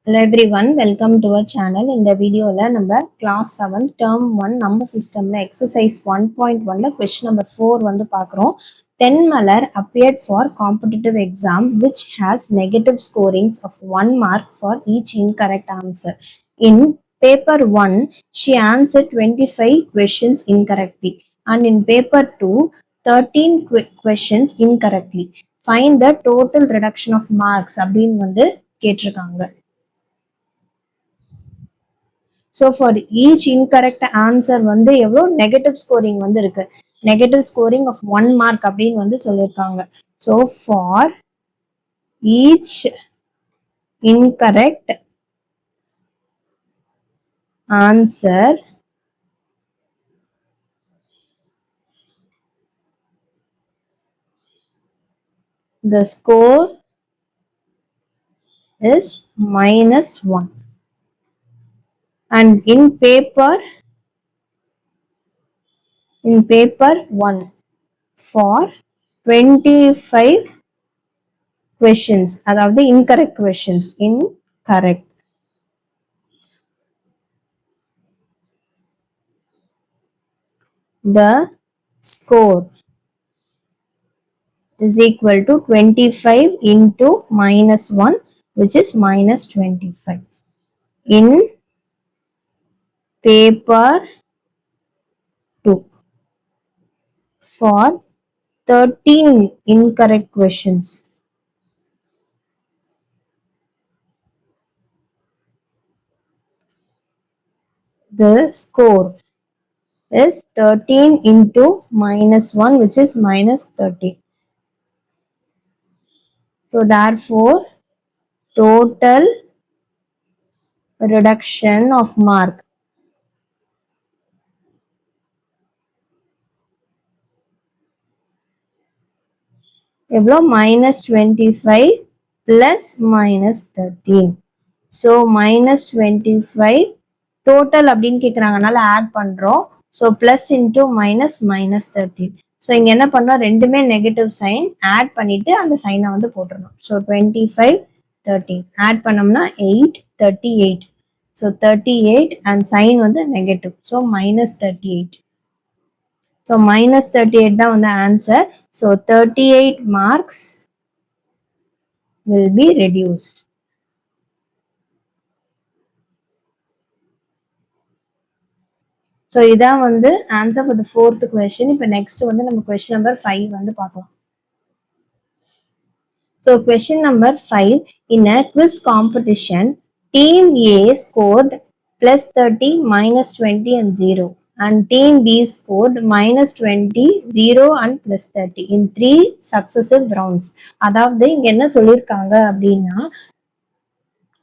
Hello everyone, welcome to our channel. In the video நம்ம class 7 term 1 number systemல exercise 1.1ல question number 4 வந்து பார்க்குறோம். Tenmalar appeared for competitive exam which has negative scorings of 1 mark for each incorrect answer. In paper 1, she answered 25 questions incorrectly and in paper 2, 13 questions incorrectly. Find the total reduction of marks அப்படின்னு வந்து கேட்டிருக்காங்க. So for each incorrect answer வந்து எவ்வளோ negative scoring வந்து இருக்கு, negative scoring of 1 mark அப்படின்னு வந்து சொல்லியிருக்காங்க. So for each incorrect answer the score is -1 and in paper 1 for 25 questions, அதாவது incorrect questions, incorrect. The score is equal to 25 into -1, which is -25. In paper 2 for 13 incorrect questions, the score is 13 into -1, which is -30. So therefore total reduction of mark எவ்வளோ -25 plus -13. So -25 total அப்படின்னு கேட்குறாங்கனால add பண்ணுறோம். So plus into -13. So இங்கே என்ன பண்ணோம், ரெண்டுமே negative sign add பண்ணிட்டு அந்த சைனை வந்து போட்டுடணும். ஸோ 25 13 ஆட் பண்ணோம்னா 8 38. ஸோ 38 அண்ட் சைன் வந்து நெகட்டிவ், ஸோ -38. ஸோ -38 தான் வந்து answer. So 38 marks will be reduced. So இதான் வந்து answer for the 4th question. இப்போ நெக்ஸ்ட் வந்து நம்ம கொஸ்டின் நம்பர் 5 வந்து பார்க்கலாம். So question number 5, in a quiz competition team A scored +30 -20 and 0 and team B scored -20 0 and +30 in 3 successive rounds. அதாவது இங்க என்ன சொல்லியிருக்காங்க அப்படின்னா,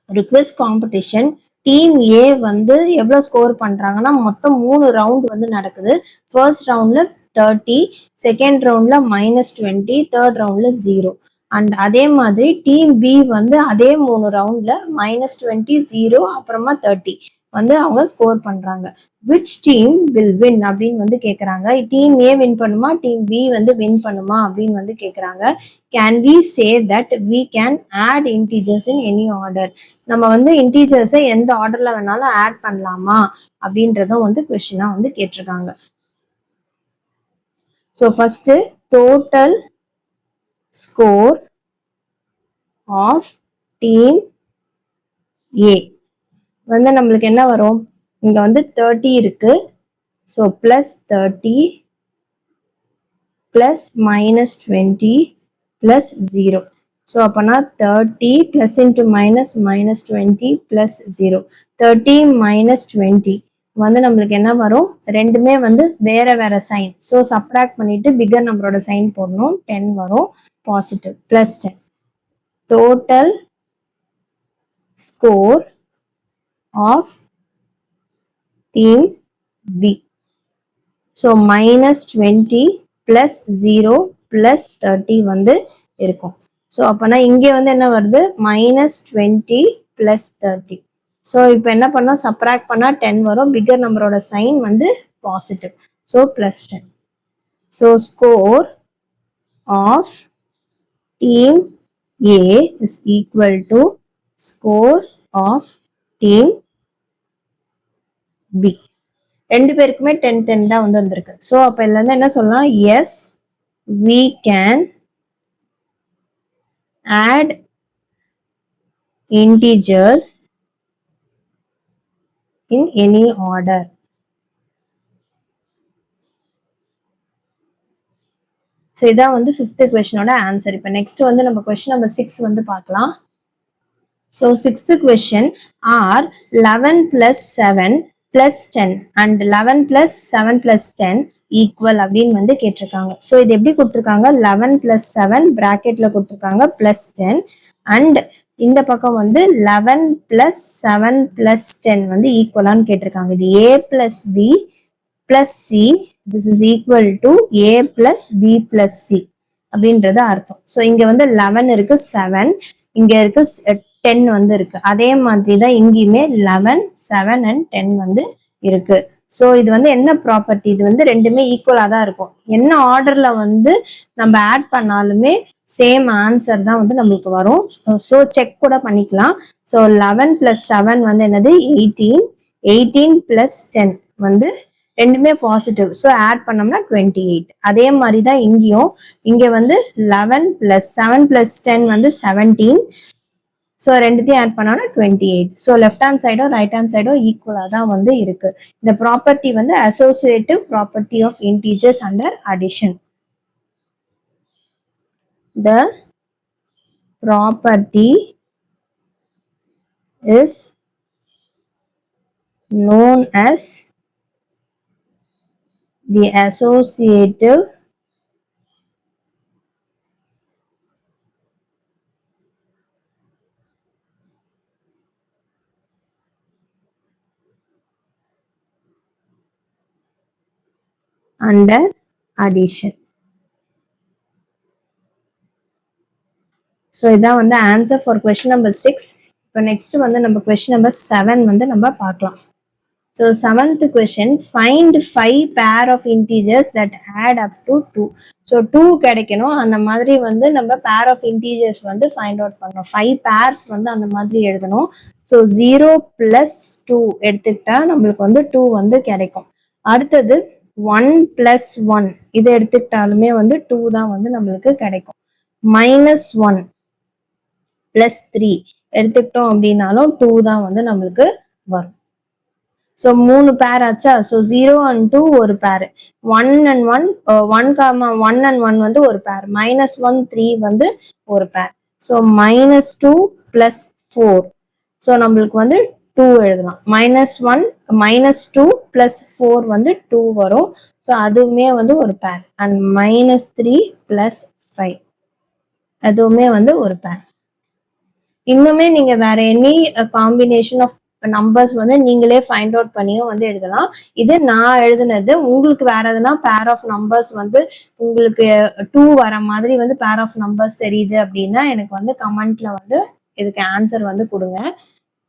ஒரு குவிஸ் காம்படிஷன் டீம் ஏ வந்து எவ்வளோ ஸ்கோர் பண்ணுறாங்கன்னா, மொத்தம் 3 ரவுண்ட் வந்து நடக்குது. ஃபர்ஸ்ட் ரவுண்டில் 30, செகண்ட் ரவுண்டில் -20, தேர்ட் ரவுண்டில் 0. அண்ட் அதே மாதிரி டீம் பி வந்து அதே 3 ரவுண்டில் -20, 0 அப்புறமா 30 வந்து அவங்க ஸ்கோர் பண்ணுறாங்க. விச் டீம் வில் வின் அப்படின்னு வந்து கேட்குறாங்க. டீம் ஏ வின் பண்ணுமா, டீம் பி வந்து வின் பண்ணுமா அப்படின்னு வந்து கேட்குறாங்க. Can we say that we can add integers in any order, நம்ம வந்து இன்டீஜர்ஸை எந்த ஆர்டர்ல வேணாலும் ஆட் பண்ணலாமா அப்படின்றதும் வந்து கொஸ்டினா வந்து கேட்டிருக்காங்க. So first total score of team A வந்து நம்மளுக்கு என்ன வரும், இங்க வந்து 30 இருக்கு. ஸோ +30 + -20 + 0. ஸோ அப்போனா 30 + into -20 + 0. 30 - 20 வந்து நம்மளுக்கு என்ன வரும், ரெண்டுமே வந்து வேற வேற சைன். ஸோ சப்ராக்ட் பண்ணிட்டு பிகர் நம்பரோட சைன் போடணும். 10 வரும், positive +10. Total score of team B. So -20 + 0 + 30 வந்து இருக்கும். ஸோ அப்போனா இங்கே வந்து என்ன வருது, -20 + 30. ஸோ இப்போ என்ன பண்ணோம், சப்ராக்ட் பண்ணால் 10 வரும். பிகர் நம்பரோட சைன் வந்து positive, so +10. So score of team A is equal to score of team B. ரெண்டு பேருக்குமே 10 தான் வந்து வந்திருக்கு. ஸோ அப்போ இதுல இருந்து என்ன சொல்லலாம், yes we can add integers in any order. So இதான் வந்து 5th கொஸ்டினோட ஆன்சர். இப்போ நெக்ஸ்ட் வந்து நம்ம கொஸ்டின் நம்பர் 6 வந்து பார்க்கலாம். So 6th question are 11 plus 7 plus 10 and 11 plus 7 plus 10 equal அப்படின்னு வந்து கேட்டிருக்காங்க. ஸோ இது எப்படி கொடுத்துருக்காங்க, 11 plus 7 பிராக்கெட்ல கொடுத்துருக்காங்க plus 10 அண்ட் இந்த பக்கம் வந்து 11 plus 7 plus 10 வந்து ஈக்குவலான்னு கேட்டிருக்காங்க. இது a plus b plus c this is equal to a plus b plus c அப்படின்றது அர்த்தம். ஸோ இங்க வந்து 11 இருக்கு, 7 இங்க இருக்கு, 10 வந்து இருக்கு. அதே மாதிரி தான் இங்கேயுமே 11 7 and 10 வந்து இருக்கு. ஸோ இது வந்து என்ன ப்ராப்பர்ட்டி, இது வந்து ரெண்டுமே ஈக்குவலா தான் இருக்கும். என்ன ஆர்டர்ல வந்து நம்ம ஆட் பண்ணாலுமே சேம் ஆன்சர் தான் வந்து நம்மளுக்கு வரும். ஸோ செக் கூட பண்ணிக்கலாம். ஸோ 11 plus 7 வந்து என்னது 18, 18 plus 10 வந்து ரெண்டுமே பாசிட்டிவ். ஸோ ஆட் பண்ணோம்னா 28. அதே மாதிரி தான் இங்கேயும், இங்க வந்து 11 plus 7 plus 10 வந்து 17. ஸோ ரெண்டுத்தையும் ஆட் பண்ணோம்னா 28. ஸோ லெஃப்ட் ஹேண்ட் சைடோ ரைட் ஹேண்ட் சைடோ ஈக்குவலா தான் வந்து இருக்கு. இந்த ப்ராப்பர்ட்டி வந்து associative property of integers under addition. The property is known as the associative under addition. So இதான் வந்து ஆன்சர் ஃபார் கொஸ்டின் நம்பர் 6. இப்போ நெக்ஸ்ட் வந்து நம்ம கொஸ்டின் நம்பர் 7 வந்து நம்ம பார்க்கலாம். So 7th question find 5 pair of integers that add up to 2. So 2 கிடைக்கணும். அந்த மாதிரி வந்து நம்ம pair of integers வந்து ஃபைண்ட் அவுட் பண்ணணும். 5 pairs வந்து அந்த மாதிரி எழுதணும். ஸோ 0 plus 2 எடுத்துக்கிட்டா நம்மளுக்கு வந்து 2 வந்து கிடைக்கும். அடுத்தது 1 plus 1 இதை எடுத்துக்கிட்டாலுமே வந்து 2 தான் வந்து நம்மளுக்கு கிடைக்கும். -1 plus 3 எடுத்துக்கிட்டோம் அப்படின்னாலும் 2 தான் வந்து நம்மளுக்கு வரும். ஸோ 3 பேர் ஆச்சா. ஸோ 0 and 2 ஒரு பேர், 1 and 1 1 and 1 வந்து ஒரு பேர், -1 3 வந்து ஒரு பேர். So -2 plus 4. ஸோ நம்மளுக்கு வந்து 2 எழுதலாம். -1 -2 plus 4 வந்து 2 வரும். ஸோ அதுவுமே வந்து ஒரு பேர். அண்ட் -3 plus 5 அதுவுமே வந்து ஒரு பேர். இன்னுமே நீங்க வேற எனி காம்பினேஷன் ஆஃப் நம்பர்ஸ் வந்து நீங்களே ஃபைண்ட் அவுட் பண்ணியும் வந்து எழுதலாம். இது நான் எழுதுனது. உங்களுக்கு வேற எதுனா பேர் ஆஃப் நம்பர்ஸ் வந்து உங்களுக்கு 2 வர மாதிரி வந்து பேர் ஆஃப் நம்பர்ஸ் தெரியுது அப்படின்னா எனக்கு வந்து கமெண்ட்ல வந்து இதுக்கு ஆன்சர் வந்து கொடுங்க.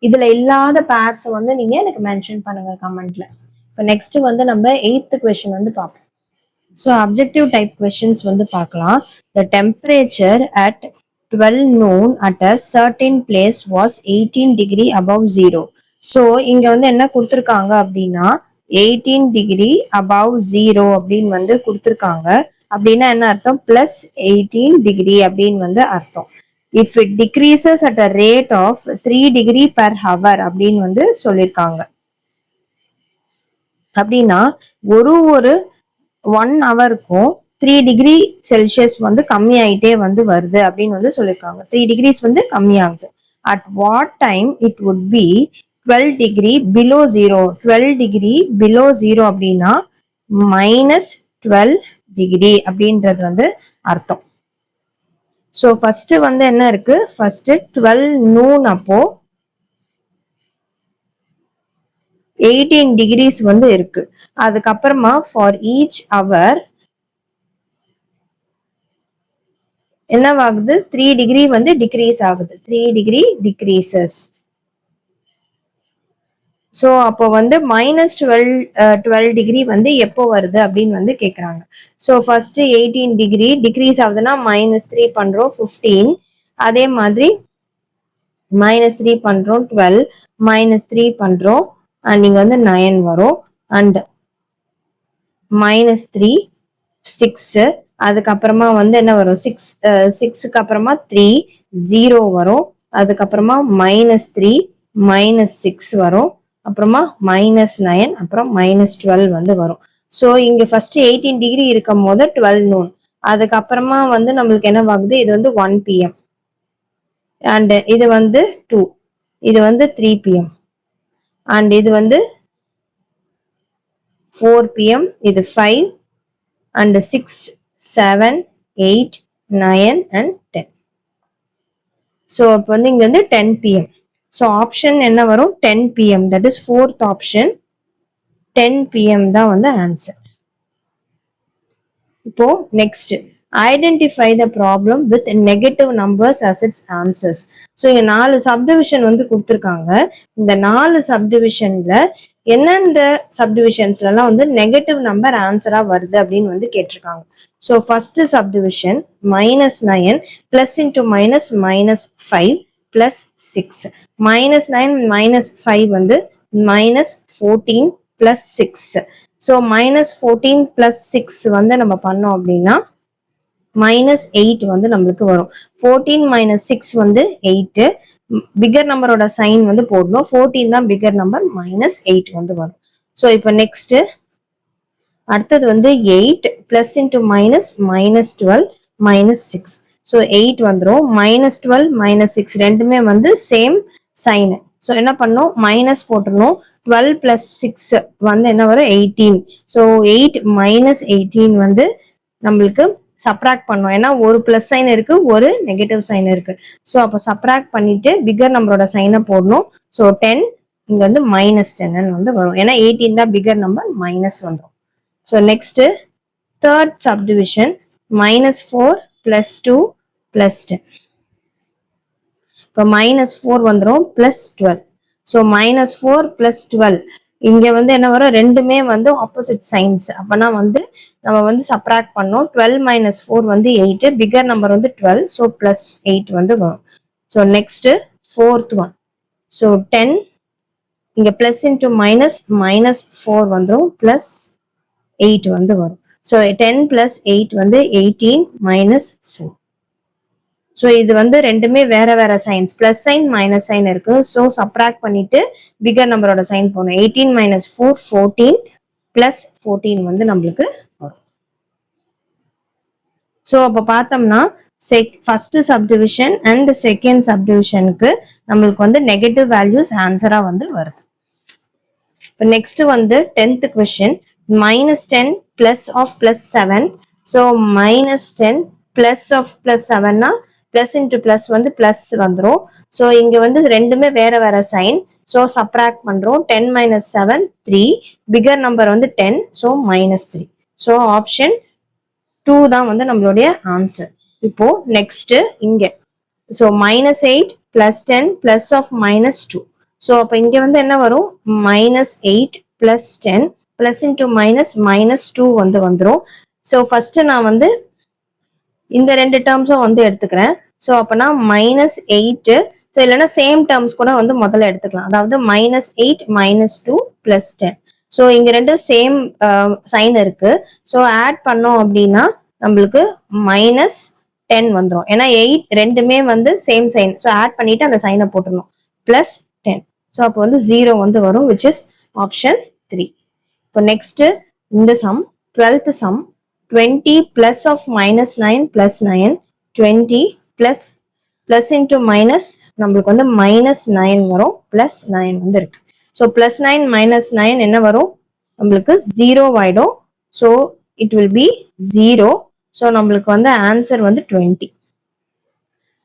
இதுல இல்லாத பேர்ஸ் வந்து நீங்க எனக்கு மென்ஷன் பண்ணுங்க கமெண்ட்ல. இப்போ நெக்ஸ்ட் வந்து நம்ம 8th கொஸ்டின் வந்து பார்ப்போம். ஸோ அப்ஜெக்டிவ் டைப் கொஸ்டின்ஸ் வந்து பார்க்கலாம். The temperature at 12 noon at a certain place was 18 degree above 0. So இங்க வந்து என்ன கொடுத்துருக்காங்க அப்படின்னா 18 degree above 0 அப்படின்னு வந்து கொடுத்துருக்காங்க. அப்படின்னா என்ன அர்த்தம், பிளஸ் 18 degree அப்படின்னு வந்து அர்த்தம். If it decreases at a rate of 3 degree per hour அப்படின்னு வந்து சொல்லியிருக்காங்க. அப்படின்னா ஒரு 1 ஹவருக்கும் 3 டிகிரி செல்சியஸ் வந்து கம்மி ஆயிட்டே வந்து வருது அப்படின்னு வந்து சொல்லியிருக்காங்க. 3 degrees வந்து கம்மி ஆகுது. At what time it would be 12 degree below 0. 12 degree below 0 அப்படின்னா -12 degree அப்படின்றது வந்து அர்த்தம். ஸோ ஃபர்ஸ்ட் வந்து என்ன இருக்கு, ஃபர்ஸ்ட் 12 noon அப்போ 18 degrees வந்து இருக்கு. அதுக்கப்புறமா ஃபார் ஈச் அவர் என்னவாகுது, 3 degree வந்து டிக்ரீஸ் ஆகுது. 3 degree decreases. ஸோ அப்போ வந்து -12 degree வந்து எப்போ வருது அப்படின்னு வந்து கேட்குறாங்க. ஸோ ஃபர்ஸ்ட் 18 degree டிக்ரீஸ் ஆகுதுன்னா -3 பண்றோம் 15. அதே மாதிரி -3 பண்றோம் 12 -3 பண்றோம் அண்ட் இங்க வந்து 9 வரும் அண்ட் -3 6 அதுக்கப்புறமா வந்து என்ன வரும் 6க்கு அப்புறமா 3 0 வரும் அதுக்கப்புறமா -3 -6 வரும் அப்புறமா -9 அப்புறம் -12 வந்து வரும் ஸோ இங்க ஃபர்ஸ்ட் 18 டிகிரி இருக்கும் போது 12 நூன் அதுக்கப்புறமா வந்து நம்மளுக்கு என்ன ஆகுது இது வந்து 1 PM அண்ட் இது வந்து 2 இது வந்து 3 PM அண்ட் இது வந்து 4 PM இது 5 and 6 7 8 9 and 10 so அப்ப வந்து இங்க வந்து 10 PM so option என்ன வரும் 10 PM that is fourth option 10 PM தான் வந்து ஆன்சர் இப்போ next identify the problem with negative numbers as its answers so இங்க 4 சப்டிவிஷன் வந்து கொடுத்துருக்காங்க இந்த 4 சப்டிவிஷன்ல எந்தெந்த சப்டிவிஷன்ஸ்லாம் வந்து நெகட்டிவ் நம்பர் ஆன்சரா வருது அப்படின்னு வந்து கேட்டிருக்காங்க so first subdivision -9 plus into minus -5 plus 6 -9 -5 வந்து -14 பிளஸ் 6 ஸோ -14 பிளஸ் 6 வந்து நம்ம பண்ணோம் அப்படின்னா -8 வந்து நம்மளுக்கு வரும் 14 - 6 வந்து 8 பிகர் நம்பரோட சைன் வந்து போடணும் 14 தான் பிகர் நம்பர் -8 வந்து வரும் ஸோ இப்போ நெக்ஸ்ட் அடுத்தது வந்து 8 பிளஸ் இன்டூ மைனஸ் -12 -6 ஸோ 8 வந்துடும் -12 -6 ரெண்டுமே வந்து சேம் சைன் ஸோ என்ன பண்ணோம் மைனஸ் போட்டுடணும் 12 பிளஸ் 6 வந்து என்ன வரும் 18 ஸோ 8 -18 வந்து நம்மளுக்கு சப்ராக்ட் பண்ணும் ஏன்னா ஒரு பிளஸ் சைன் இருக்கு ஒரு நெகட்டிவ் சைன் இருக்கு ஸோ அப்போ சப்ராக்ட் பண்ணிட்டு பிகர் நம்பரோட சைனை போடணும் ஸோ 10 இங்க வந்து -10 வந்து வரும் ஏன்னா 18 தான் பிகர் நம்பர் மைனஸ் வந்துடும் ஸோ நெக்ஸ்ட் தேர்ட் சப்டிவிஷன் -4 + 2 + 10 இப்போ -4 வந்துடும் +12 ஸோ -4 + 12 இங்க வந்து என்ன வரும் ரெண்டுமே வந்து ஆப்போசிட் சைன்ஸ் அப்பனா வந்து நம்ம வந்து சப்ராக்ட் பண்ணோம் 12 - 4 வந்து 8 பிகர் நம்பர் வந்து 12 ஸோ +8 வந்து வரும் so next fourth one so 10 இங்க பிளஸ் இன்டூ மைனஸ் -4 வந்துடும் +8 வந்து வரும் ஸோ 10 + 8 வந்து 18 - 4 ஸோ இது வந்து ரெண்டுமே வேற வேற signs plus sign minus sign இருக்கு ஸோ சப்ராக்ட் பண்ணிட்டு பிகர் நம்பரோட சைன் போகணும் 18 - 4 14 +14 வந்து நம்மளுக்கு வரும் ஸோ அப்போ பார்த்தோம்னா ஃபர்ஸ்ட் சப்டிவிஷன் அண்ட் செகண்ட் சப்டிவிஷனுக்கு நம்மளுக்கு வந்து நெகட்டிவ் வேல்யூஸ் ஆன்சரா வந்து வருது இப்போ நெக்ஸ்ட் வந்து 10th கொஸ்டின் -10 +7 ஸோ -10 +7னா பிளஸ் இன்டூ பிளஸ் வந்து பிளஸ் வந்துடும் ஸோ இங்க வந்து ரெண்டுமே வேற வேற சைன் ஸோ சப்ராக்ட் பண்றோம் 10 - 7 3 பிகர் நம்பர் வந்து 10 ஸோ -3 ஸோ ஆப்ஷன் 2 தான் வந்து நம்மளுடைய ஆன்சர் இப்போ நெக்ஸ்ட் இங்க ஸோ -8 +10 +(-2) ஸோ அப்போ இங்க வந்து என்ன வரும் -8 +10 பிளஸ் இன்டூ மைனஸ் -2 வந்து வந்துடும் ஸோ ஃபர்ஸ்ட் நான் வந்து இந்த ரெண்டு டேர்ம்ஸும் வந்து எடுத்துக்கிறேன் ஸோ அப்பனா -8 ஸோ இல்லைன்னா சேம் டேர்ம்ஸ் கூட வந்து முதல்ல எடுத்துக்கலாம் அதாவது -8 -2 +10 ஸோ இங்க ரெண்டும் சேம் சைன் இருக்கு ஸோ ஆட் பண்ணோம் அப்படின்னா நம்மளுக்கு -10 வந்துடும் ஏன்னா 8 ரெண்டுமே வந்து சேம் சைன் ஸோ ஆட் பண்ணிட்டு அந்த சைனை போட்டுடணும் +10 ஸோ அப்போ வந்து 0 வந்து வரும் விச் இஸ் ஆப்ஷன் 3 இப்போ நெக்ஸ்ட் இந்த some 12th some 20 +(-9 +9) 20 plus into minus நம்மளுக்கு வந்து -9 வரும் +9 வந்து இருக்கு ஸோ +9 -9 என்ன வரும் நம்மளுக்கு 0 ஆயிடும் so it will be 0 so நம்மளுக்கு வந்து ஆன்சர் வந்து 20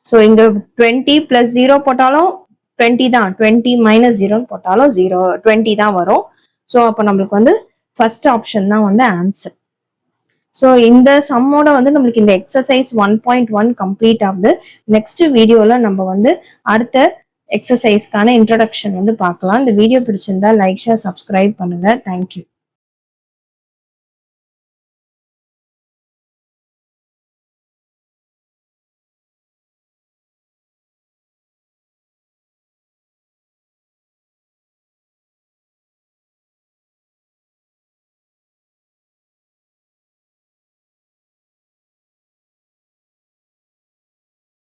ஸோ இங்க 20 + 0 போட்டாலும் 20 தான் 20 - 0 போட்டாலும் 20 தான் வரும் ஸோ அப்போ நம்மளுக்கு வந்து ஃபர்ஸ்ட் ஆப்ஷன் தான் வந்து ஆன்சர் ஸோ இந்த சம்மோட வந்து நம்மளுக்கு இந்த எக்ஸசைஸ் 1.1 கம்ப்ளீட் ஆகுது நெக்ஸ்ட் வீடியோல நம்ம வந்து அடுத்த எக்ஸசைஸ்க்கான இன்ட்ரடக்ஷன் வந்து பார்க்கலாம் இந்த வீடியோ பிடிச்சிருந்தா லைக் ஷேர் சப்ஸ்கிரைப் பண்ணுங்க தேங்க்யூ